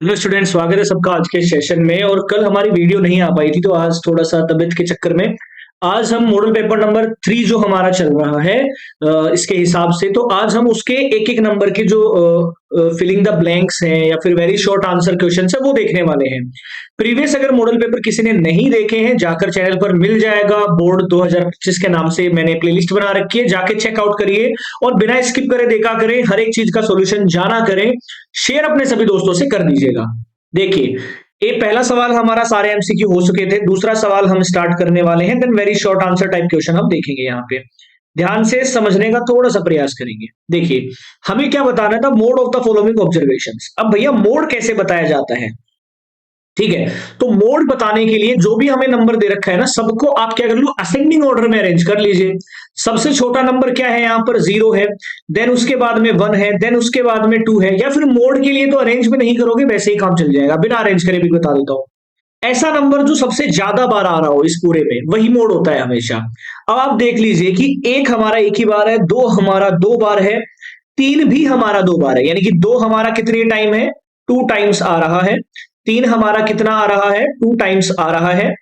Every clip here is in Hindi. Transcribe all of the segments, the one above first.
हेलो स्टूडेंट, स्वागत है सबका आज के सेशन में। और कल हमारी वीडियो नहीं आ पाई थी तो आज थोड़ा सा तबीयत के चक्कर में आज हम मॉडल पेपर नंबर 3 जो हमारा चल रहा है इसके हिसाब से, तो आज हम उसके एक एक नंबर के जो फिलिंग द ब्लैंक्स हैं या फिर वेरी शॉर्ट आंसर क्वेश्चन है वो देखने वाले हैं। प्रीवियस अगर मॉडल पेपर किसी ने नहीं देखे हैं, जाकर चैनल पर मिल जाएगा, बोर्ड 2025 के नाम से मैंने प्लेलिस्ट बना रखी है, जाके चेकआउट करिए और बिना स्किप करे देखा करें, हर एक चीज का सॉल्यूशन जाना करें, शेयर अपने सभी दोस्तों से कर दीजिएगा। देखिए, ये पहला सवाल हमारा सारे एमसीक्यू हो चुके थे, दूसरा सवाल हम स्टार्ट करने वाले हैं, then very short answer type question हम देखेंगे। यहाँ पे ध्यान से समझने का थोड़ा सा प्रयास करेंगे। देखिए, हमें क्या बताना था, mode of the following observations. अब भैया मोड कैसे बताया जाता है, ठीक है। तो मोड बताने के लिए जो भी हमें नंबर दे रखा है ना, सबको आप क्या कर लो, असेंडिंग ऑर्डर में अरेंज कर लीजिए। सबसे छोटा नंबर क्या है, यहाँ पर 0 है, देन उसके बाद में 1 है, देन उसके बाद में 2 है। या फिर मोड के लिए तो अरेंज में नहीं करोगे, वैसे ही काम चल जाएगा, बिना अरेंज करे भी बता देता हूं। ऐसा नंबर जो सबसे ज्यादा बार आ रहा हो इस पूरे में, वही मोड होता है हमेशा। अब आप देख लीजिए कि एक हमारा एक ही बार है, दो हमारा 2 बार है, 3 भी हमारा 2 बार है, यानी कि 2 हमारा कितने टाइम है, 2 टाइम्स आ रहा है। 3 हमारा कितना आ रहा है, 2 टाइम्स आ रहा है।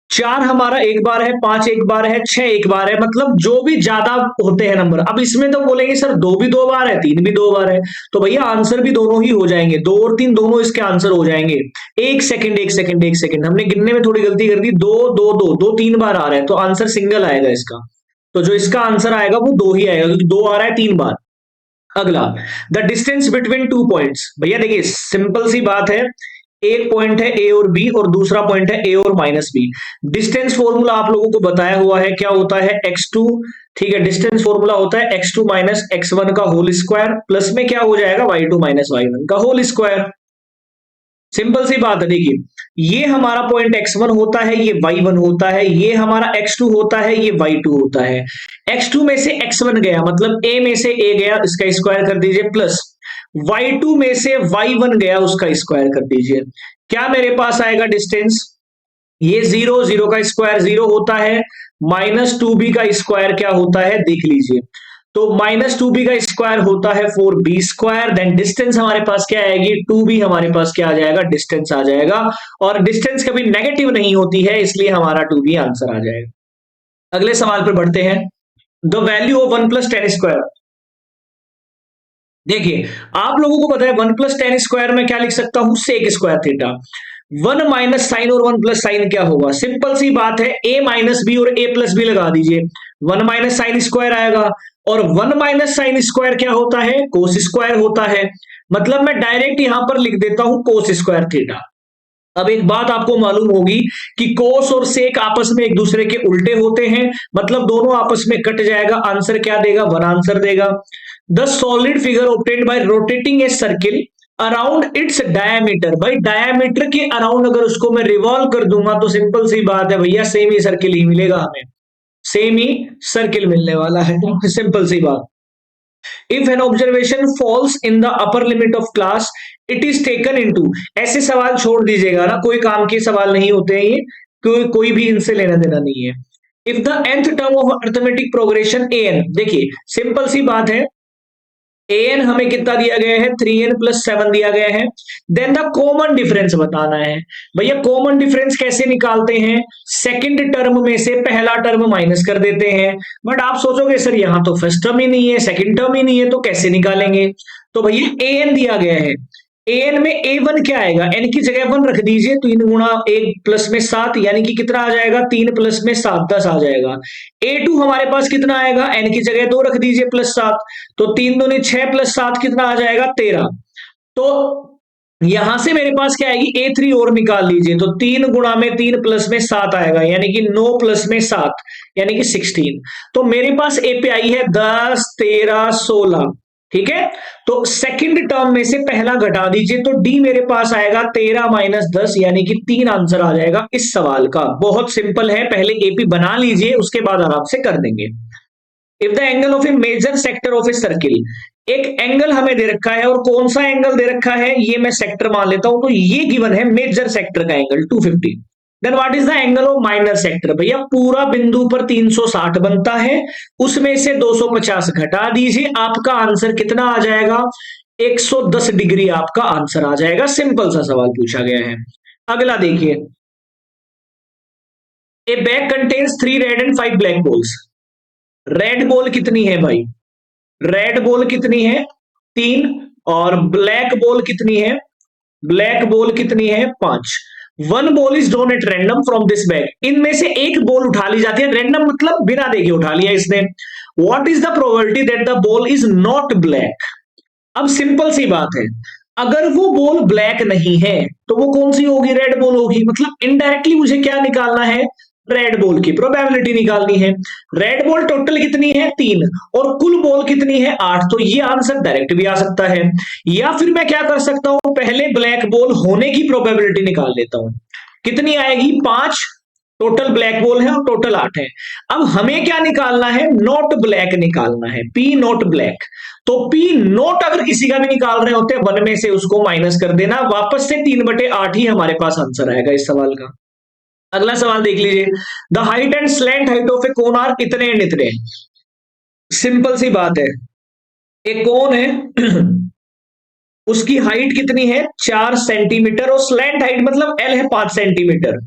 4 हमारा एक बार है, 5 एक बार है, 6 एक बार है। मतलब जो भी ज्यादा होते हैं नंबर, अब इसमें तो बोलेंगे सर 2 भी 2 बार है, 3 भी 2 बार है, तो भैया आंसर भी दोनों ही हो जाएंगे, 2 और 3 दोनों इसके आंसर हो जाएंगे। एक सेकंड एक सेकंड एक सेकंड, हमने गिनने में थोड़ी गलती कर दी, दो दो दो दो 3 बार आ रहा है तो आंसर सिंगल आएगा इसका। तो जो इसका आंसर आएगा वो 2 ही आएगा, क्योंकि 2 आ रहा है 3 बार। अगला, द डिस्टेंस बिटवीन 2 पॉइंट्स। भैया देखिए सिंपल सी बात है, एक पॉइंट है ए और बी और दूसरा पॉइंट है ए और माइनस बी। डिस्टेंस फॉर्मूला आप लोगों को बताया हुआ है, क्या होता है, x2। ठीक है, डिस्टेंस फॉर्मूला होता है x2 माइनस x1 का होल स्क्वायर, प्लस में क्या हो जाएगा, y2 माइनस y1 का होल स्क्वायर। सिंपल सी बात है। देखिए, ये हमारा पॉइंट x1 होता है, ये y1 होता है, ये हमारा x2 होता है, ये y2 होता है। x2 में से x1 गया, मतलब a में से a गया, इसका स्क्वायर कर दीजिए, प्लस y2 में से y1 गया, उसका स्क्वायर कर दीजिए। क्या मेरे पास आएगा डिस्टेंस, ये 0, 0 का स्क्वायर 0 होता है, माइनस 2b का स्क्वायर क्या होता है देख लीजिए। तो माइनस 2b का स्क्वायर होता है 4b स्क्वायर। देन डिस्टेंस हमारे पास क्या आएगी, 2b हमारे पास क्या आ जाएगा, डिस्टेंस आ जाएगा। और डिस्टेंस कभी नेगेटिव नहीं होती है, इसलिए हमारा 2b आंसर आ जाएगा। अगले सवाल पर बढ़ते हैं, the value of 1 plus ten square. देखिए, आप लोगों को पता है 1 प्लस टेन स्क्वायर में क्या लिख सकता हूं, sec square theta. 1 minus sine और 1 प्लस साइन क्या होगा, सिंपल सी बात है, a माइनस बी और a प्लस बी लगा दीजिए, 1 माइनस साइन स्क्वायर आएगा। और 1 माइनस साइन स्क्वायर क्या होता है, कोस स्क्वायर होता है। मतलब मैं डायरेक्ट यहां पर लिख देता हूं कोस स्क्वायर थीटा। अब एक बात आपको मालूम होगी कि कोस और सेक आपस में एक दूसरे के उल्टे होते हैं, मतलब दोनों आपस में कट जाएगा, आंसर क्या देगा, 1 आंसर देगा। The solid figure obtained by rotating a circle around its diameter. भाई डायमीटर के अराउंड अगर उसको मैं रिवॉल्व कर दूंगा तो सिंपल सी बात है भैया, सेम ही सर्किल ही मिलेगा हमें, सेम ही सर्किल मिलने वाला है, सिंपल सी बात। If an observation falls in the upper limit of class it is taken into. ऐसे सवाल छोड़ दीजिएगा ना, कोई काम के सवाल नहीं होते हैं ये, कोई भी इनसे लेना देना नहीं है। If the nth term of arithmetic progression an, देखिए सिंपल सी बात है, an हमें कितना दिया गया है, 3n प्लस 7 दिया गया है। देन द कॉमन डिफरेंस बताना है। भैया कॉमन डिफरेंस कैसे निकालते हैं, सेकंड टर्म में से पहला टर्म माइनस कर देते हैं। बट आप सोचोगे सर यहाँ तो फर्स्ट टर्म ही नहीं है, सेकंड टर्म ही नहीं है, तो कैसे निकालेंगे। तो भैया an दिया गया है, an में a1 क्या आएगा, n की जगह 1 रख दीजिए, 3 गुणा 1 प्लस में 7, यानी कि कितना आ जाएगा, 3 प्लस में 7 10 आ जाएगा। a2 हमारे पास कितना आएगा, n की जगह 2 रख दीजिए प्लस 7, तो 3 दूनी 6 प्लस 7 कितना आ जाएगा, 13। तो यहां से मेरे पास क्या आएगी, a3 और निकाल लीजिए, तो 3 गुणा में 3 प्लस में 7 आएगा, यानी कि 9 प्लस में 7 यानी कि 16। तो मेरे पास ए पे आई है 10 13 16, ठीक है। तो सेकंड टर्म में से पहला घटा दीजिए, तो डी मेरे पास आएगा 13 माइनस 10, यानी कि 3 आंसर आ जाएगा इस सवाल का। बहुत सिंपल है, पहले एपी बना लीजिए, उसके बाद आराम से कर देंगे। If the angle of a major sector of a circle, एक एंगल हमें दे रखा है, और कौन सा एंगल दे रखा है, ये मैं सेक्टर मान लेता हूं, तो ये गिवन है मेजर सेक्टर का angle 250। Then what is the angle of minor sector, भैया पूरा बिंदु पर 360 बनता है, उसमें से 250 घटा दीजिए, आपका आंसर कितना आ जाएगा, 110 डिग्री आपका आंसर आ जाएगा। सिंपल सा सवाल पूछा गया है। अगला देखिए, ए bag contains 3 red and 5 black balls. Red ball कितनी है भाई? रेड बॉल कितनी है? 3। और ब्लैक बॉल कितनी है? ब्लैक बॉल कितनी है? 5। One ball is drawn at random from this bag. इनमें से एक बॉल उठा ली जाती है, रैंडम मतलब बिना देखे उठा लिया इसने। What is the probability that the ball is not black? अब सिंपल सी बात है, अगर वो बॉल ब्लैक नहीं है तो वो कौन सी होगी? रेड बॉल होगी। मतलब इनडायरेक्टली मुझे क्या निकालना है? रेड बॉल की प्रोबेबिलिटी निकालनी है। रेड बॉल टोटल कितनी है? 3। और कुल बॉल कितनी है? 8। तो ये आंसर डायरेक्ट भी आ सकता है। या फिर मैं क्या कर सकता हूं, पहले ब्लैक बॉल होने की प्रोबेबिलिटी निकाल लेता हूं। कितनी आएगी? 5। टोटल ब्लैक बॉल है और टोटल 8 है। अब हमें क्या निकालना है? नॉट ब्लैक निकालना है, पी नॉट ब्लैक। तो पी नॉट अगर किसी का भी निकाल रहे होते हैं, 1 में से उसको माइनस कर देना, वापस से 3/8 ही हमारे पास आंसर आएगा इस सवाल का। अगला सवाल देख लीजिए, the height and slant height of a cone are इतने एंड इतने। सिंपल सी बात है, एक कोन है उसकी हाइट कितनी है? 4 सेंटीमीटर, और स्लैंट हाइट मतलब एल है 5 सेंटीमीटर।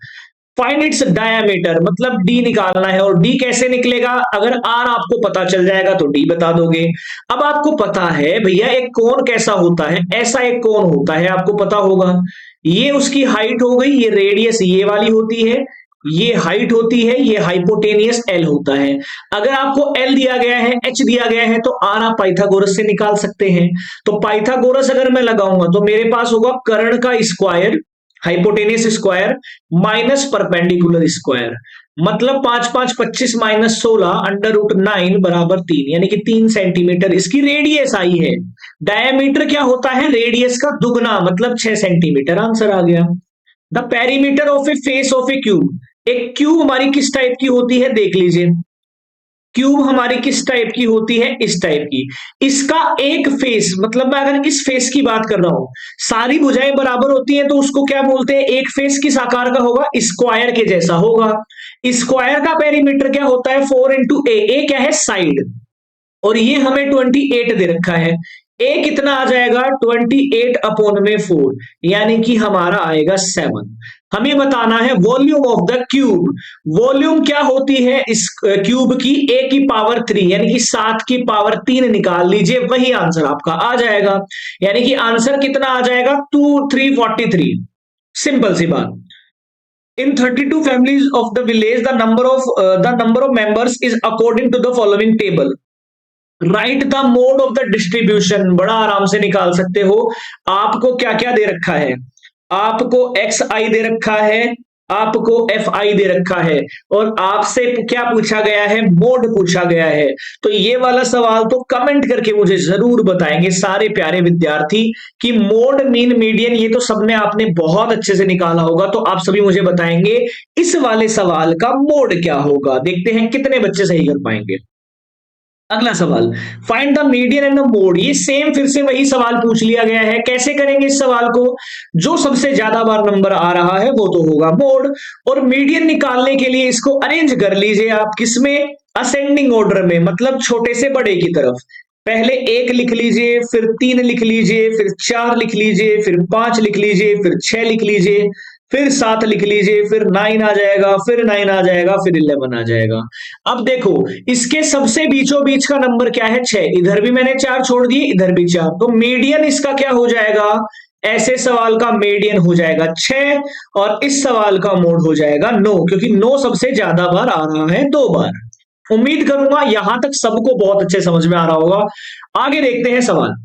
फाइंड इट्स डायामीटर मतलब डी निकालना है। और डी कैसे निकलेगा? अगर आर आपको पता चल जाएगा तो डी बता दोगे। अब आपको पता है भैया एक कोन कैसा होता है, ऐसा एक कोन होता है, आपको पता होगा। ये उसकी हाइट हो गई, ये रेडियस ये वाली होती है, ये हाइट होती है, ये हाइपोटेनियस एल होता है। अगर आपको एल दिया गया है, एच दिया गया है, तो आर आप पाइथागोरस से निकाल सकते हैं। तो पाइथागोरस अगर मैं लगाऊंगा तो मेरे पास होगा कर्ण का square, hypotenuse square minus perpendicular square. मतलब 5 5 25 माइनस 16 √9 बराबर 3, यानी कि 3 सेंटीमीटर इसकी रेडियस आई है। डायमीटर क्या होता है? रेडियस का दुगना, मतलब 6 सेंटीमीटर। आंसर आ गया। The perimeter of A face of A cube. एक क्यूब हमारी किस टाइप की होती है? देख लीजिए, क्यूब हमारी किस टाइप की होती है? इस टाइप की। इसका एक फेस, मतलब मैं अगर इस फेस की बात कर रहा हूं, सारी भुजाएं बराबर होती हैं तो उसको क्या बोलते हैं? एक फेस किस आकार का होगा? स्क्वायर के जैसा होगा। स्क्वायर का पेरीमीटर क्या होता है? 4 इंटू ए क्या है? साइड। और ये हमें 28 दे रखा है। ए कितना आ जाएगा? 28 अपॉन में 4, यानी कि हमारा आएगा 7। हमें बताना है volume of the cube. Volume क्या होती है इस क्यूब की? ए की पावर 3, यानी कि 7 की पावर 3 निकाल लीजिए, वही आंसर आपका आ जाएगा। यानी कि आंसर कितना आ जाएगा? 2343। सिंपल सी बात। In 32 families of the village, the number of members is according to the following table. Right the mode of the distribution. बड़ा आराम से निकाल सकते हो। आपको क्या क्या दे रखा है? आपको एक्स आई दे रखा है, आपको एफ आई दे रखा है, और आपसे क्या पूछा गया है? मोड पूछा गया है। तो ये वाला सवाल तो कमेंट करके मुझे जरूर बताएंगे सारे प्यारे विद्यार्थी कि मोड, मीन, मीडियन ये तो सबने आपने बहुत अच्छे से निकाला होगा। तो आप सभी मुझे बताएंगे इस वाले सवाल का मोड क्या होगा। देखते हैं कितने बच्चे सही कर पाएंगे। अगला सवाल, find the median and the mode. ये सेम फिर से वही सवाल पूछ लिया गया है। कैसे करेंगे इस सवाल को? जो सबसे ज्यादा बार नंबर आ रहा है वो तो होगा मोड। और मीडियन निकालने के लिए इसको अरेंज कर लीजिए आप, किसमें? असेंडिंग ऑर्डर में, मतलब छोटे से बड़े की तरफ। पहले 1 लिख लीजिए, फिर 3 लिख लीजिए, फिर 4 लिख लीजिए, फिर 5 लिख लीजिए, फिर 6 लिख लीजिए, फिर 7 लिख लीजिए, फिर 9 आ जाएगा, फिर 9 आ जाएगा, फिर 11 आ जाएगा। अब देखो इसके सबसे बीचों बीच का नंबर क्या है? 6। इधर भी मैंने 4 छोड़ दिए, इधर भी 4। तो मीडियन इसका क्या हो जाएगा? ऐसे सवाल का मीडियन हो जाएगा 6, और इस सवाल का मोड हो जाएगा 9, क्योंकि 9 सबसे ज्यादा बार आ रहा है, 2 बार। उम्मीद करूंगा यहां तक सबको बहुत अच्छे समझ में आ रहा होगा। आगे देखते हैं सवाल।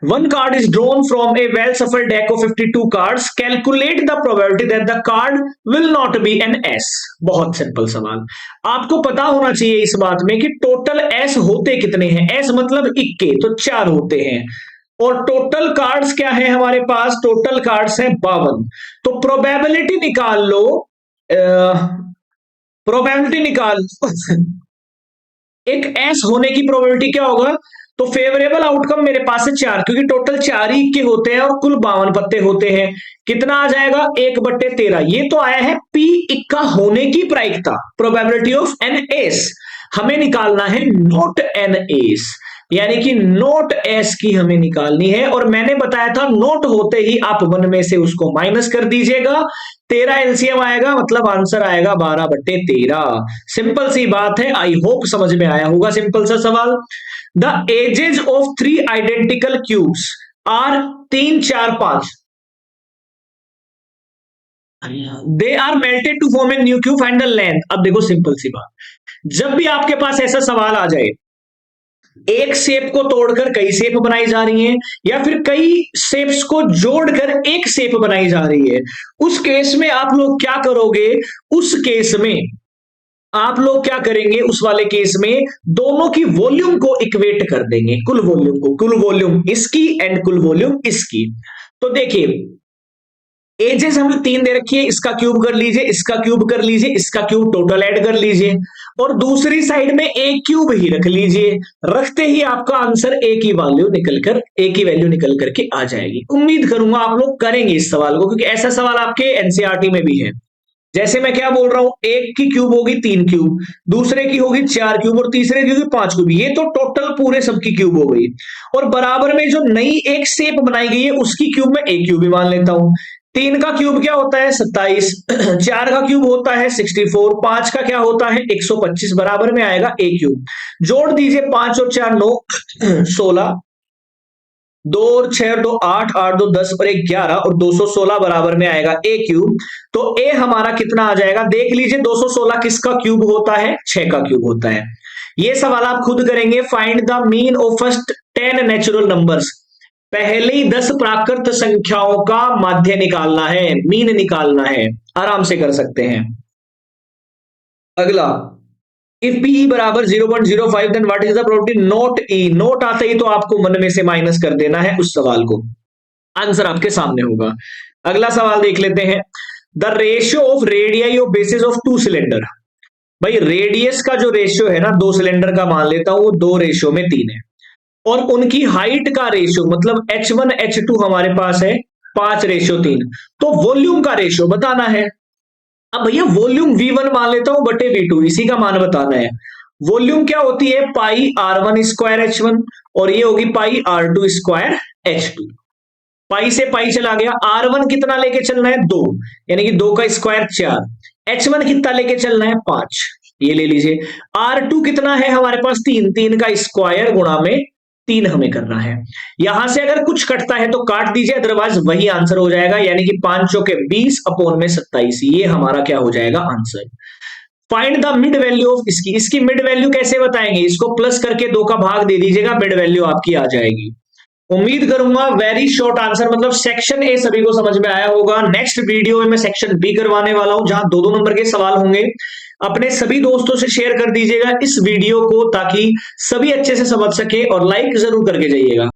One card is drawn from a well-shuffled deck of 52 cards. Calculate the probability that the card will not be an S. बहुत सिंपल सवाल। आपको पता होना चाहिए इस बात में कि टोटल S होते कितने हैं। S मतलब इक्के, तो 4 होते हैं। और टोटल कार्ड्स क्या है हमारे पास? टोटल कार्ड्स है 52। तो प्रोबेबिलिटी निकाल लो, प्रोबेबिलिटी निकाल एक S होने की प्रोबेबिलिटी क्या होगा? तो फेवरेबल आउटकम मेरे पास है 4, क्योंकि टोटल 4 ही इक्के होते हैं और कुल 52 पत्ते होते हैं। कितना आ जाएगा? 1/13। ये तो आया है P इक्का होने की प्रायिकता, प्रोबेबिलिटी ऑफ एन एस। हमें निकालना है नोट एन एस, यानी कि नोट एस की हमें निकालनी है। और मैंने बताया था नोट होते ही आप 1 में से उसको माइनस कर दीजिएगा, 13 एलसीएम आएगा, मतलब आंसर आएगा 12/13। सिंपल सी बात है, आई होप समझ में आया होगा सिंपल सा सवाल। The edges of 3 identical cubes are 3, 4, 5, they are melted to form a new cube, find the length. अब देखो सिंपल सी बात, जब भी आपके पास ऐसा सवाल आ जाए, एक शेप को तोड़कर कई शेप बनाई जा रही हैं, या फिर कई शेप्स को जोड़कर एक शेप बनाई जा रही है, उस केस में आप लोग क्या करोगे? उस केस में आप लोग क्या करेंगे? उस वाले केस में दोनों की वॉल्यूम को इक्वेट कर देंगे, कुल वॉल्यूम को, कुल वॉल्यूम इसकी एंड कुल वॉल्यूम इसकी। तो देखिए, एजेस हमें 3 दे रखी है, इसका क्यूब कर लीजिए, इसका क्यूब कर लीजिए, इसका क्यूब टोटल ऐड कर लीजिए, और दूसरी साइड में एक क्यूब ही रख लीजिए। रखते ही आपका आंसर एक ही वैल्यू निकल करके आ जाएगी। उम्मीद करूंगा आप लोग करेंगे इस सवाल को, क्योंकि ऐसा सवाल आपके एनसीईआरटी में भी है। जैसे मैं क्या बोल रहा हूं, एक की क्यूब होगी 3 क्यूब, दूसरे की होगी 4 क्यूब, और तीसरे की होगी 5 क्यूब। ये तो टोटल पूरे सबकी क्यूब हो गई। और बराबर में जो नई एक शेप बनाई गई है, उसकी क्यूब में एक क्यूब भी मान लेता हूं। 3 का क्यूब क्या होता है? 27। 4 का क्यूब होता है 64। 5 का क्या होता है? 125। बराबर में आएगा ए क्यूब। जोड़ दीजिए, 5 और 4 9, 16, 2 और 6 2 8, 8 2 10 और 1 11, और 216 बराबर में आएगा ए क्यूब। तो ए हमारा कितना आ जाएगा? देख लीजिए, 216 किसका क्यूब होता है? 6 का क्यूब होता है। ये सवाल आप खुद करेंगे। Find the mean of first 10 natural numbers. पहली 10 प्राकृत संख्याओं का माध्य निकालना है, मीन निकालना है। आराम से कर सकते हैं। अगला, इफ पी बराबर 0.05 then what is the probability not E. Not आते ही तो आपको 1 में से माइनस कर देना है उस सवाल को, आंसर आपके सामने होगा। अगला सवाल देख लेते हैं। The ratio of radii of basis of 2 cylinder. भाई रेडियस का जो रेशियो है ना, 2 सिलेंडर का मान लेता हूं, वो 2 रेशियो में 3 है। और उनकी हाइट का रेशियो मतलब H1 H2 हमारे पास है 5:3। तो वॉल्यूम का रेशियो बताना है। अब भैया वॉल्यूम V1 मान लेता हूं बटे V2, इसी का मान बताना है। वॉल्यूम क्या होती है? पाई R1 स्क्वायर H1, और ये होगी पाई R2 स्क्वायर H2। पाई से पाई चला गया। R1 कितना लेके चलना है? 2, यानी कि 2 का स्क्वायर 4। H1 कितना लेके चलना है? 5, ये ले लीजिए। R2 कितना है हमारे पास? 3, 3 का स्क्वायर गुणा में 3 हमें करना है। यहां से अगर कुछ कटता है तो काट दीजिए, अदरवाइज वही आंसर हो जाएगा, यानी कि 5 चौके 20 अपॉन में 27। ये हमारा क्या हो जाएगा? Answer. Find the mid value of इसकी मिड वैल्यू कैसे बताएंगे? इसको प्लस करके 2 का भाग दे दीजिएगा, मिड वैल्यू आपकी आ जाएगी। उम्मीद करूंगा वेरी शॉर्ट आंसर, मतलब सेक्शन ए सभी को समझ में आया होगा। नेक्स्ट वीडियो में मैं सेक्शन बी करवाने वाला हूं, जहां 2-2 नंबर के सवाल होंगे। अपने सभी दोस्तों से शेयर कर दीजिएगा इस वीडियो को, ताकि सभी अच्छे से समझ सके, और लाइक जरूर करके जाइएगा।